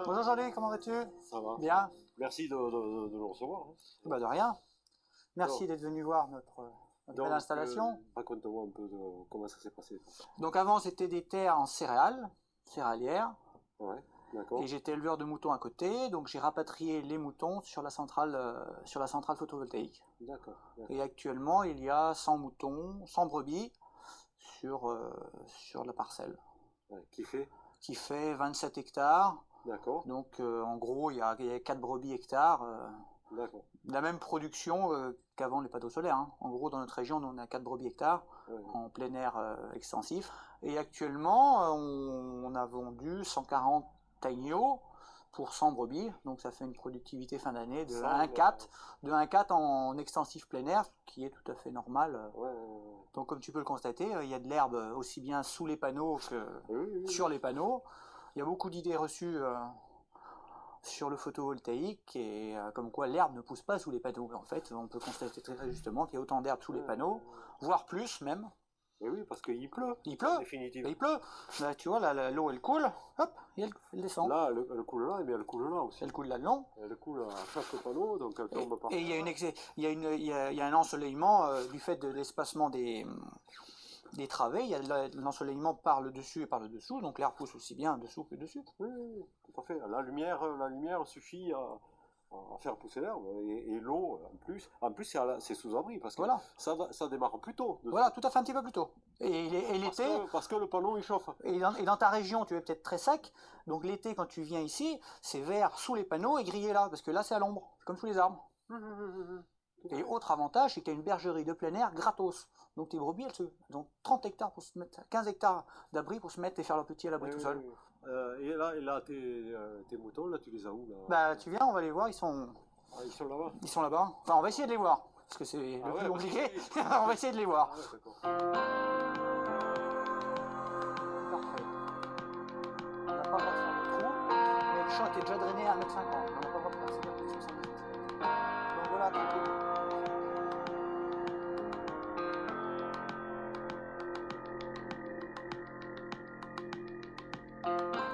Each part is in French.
Bonjour Jean-Luc, comment vas-tu? Ça va. Bien. Merci de nous recevoir. Hein. Bah de rien. Merci d'être venu voir notre belle installation. Raconte-moi un peu de comment ça s'est passé. Donc avant c'était des terres en céréales, céréalières, Ouais, d'accord. et j'étais éleveur de moutons à côté, donc j'ai rapatrié les moutons sur la centrale photovoltaïque. D'accord. Et actuellement il y a 100 moutons, 100 brebis sur la parcelle. Ouais, Qui fait 27 hectares. D'accord. Donc en gros il y a 4 brebis hectares. D'accord. La même production qu'avant les panneaux solaires. Hein. En gros, dans notre région, on a 4 brebis hectares en plein air extensif. Et actuellement, on a vendu 140 agneaux pour 100 brebis. Donc ça fait une productivité fin d'année de 1,4 en extensif plein air, qui est tout à fait normal. Donc comme tu peux le constater, il y a de l'herbe aussi bien sous les panneaux que sur les panneaux. Il y a beaucoup d'idées reçues sur le photovoltaïque, et comme quoi l'herbe ne pousse pas sous les panneaux. En fait, on peut constater très justement qu'il y a autant d'herbe sous les panneaux, voire plus même. Et oui, parce qu'il pleut. Il pleut. Définitivement. Il pleut. Là, tu vois, là, l'eau elle coule, hop, et elle descend. Là, elle coule là, et bien elle coule là aussi. Elle coule là le long. Elle coule à chaque panneau, donc elle tombe par terre. Et il y a un ensoleillement du fait de l'espacement des travées. Il y a l'ensoleillement par le dessus et par le dessous, donc l'air pousse aussi bien dessous que dessus. Oui, tout à fait. La lumière suffit à faire pousser l'herbe, et l'eau en plus. En plus, c'est sous abri parce que ça démarre plus tôt. Voilà, tout à fait, un petit peu plus tôt. Et l'été. Parce que le panneau il chauffe. Et dans ta région, tu es peut-être très sec. Donc l'été, quand tu viens ici, c'est vert sous les panneaux et grillé là, parce que là c'est à l'ombre, comme sous les arbres. Et autre avantage, c'est qu'il y a une bergerie de plein air gratos. Donc tes brebis, elles ont 30 hectares pour se mettre, 15 hectares d'abri pour se mettre et faire leur petit à l'abri tout seul. Et là tes moutons, là, tu les as où là? Bah tu viens, on va les voir, ils sont là-bas. Ils sont là-bas. Enfin, on va essayer de les voir, parce que c'est le plus compliqué. On va essayer de les voir. Parfait. On n'a pas le droit de faire le trou, mais le champ était déjà drainé à 1,50 m. On n'a pas le droit de percer la position 5 m. Donc voilà, tranquille.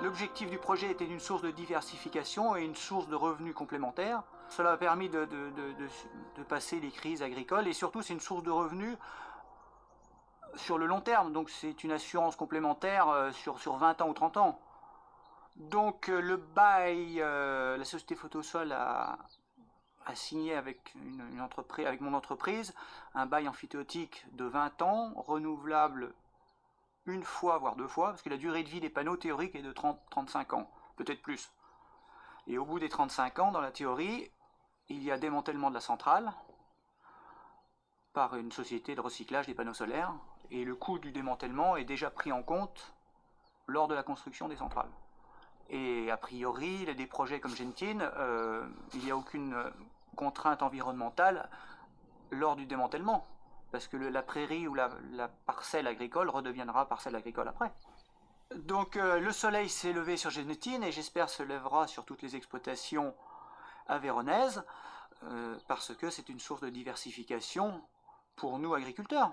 L'objectif du projet était une source de diversification et une source de revenus complémentaires. Cela a permis de passer les crises agricoles, et surtout c'est une source de revenus sur le long terme, donc c'est une assurance complémentaire sur 20 ans ou 30 ans. Donc le bail, la société Photosol a signé avec avec mon entreprise un bail amphithéotique de 20 ans, renouvelable une fois, voire 2 fois, parce que la durée de vie des panneaux théoriques est de 30-35 ans, peut-être plus. Et au bout des 35 ans, dans la théorie, il y a démantèlement de la centrale par une société de recyclage des panneaux solaires, et le coût du démantèlement est déjà pris en compte lors de la construction des centrales. Et a priori, des projets comme Gentine, il n'y a aucune contrainte environnementale lors du démantèlement, parce que la prairie ou la parcelle agricole redeviendra parcelle agricole après. Donc le soleil s'est levé sur Gentine, et j'espère se lèvera sur toutes les exploitations aveyronaises, parce que c'est une source de diversification pour nous agriculteurs.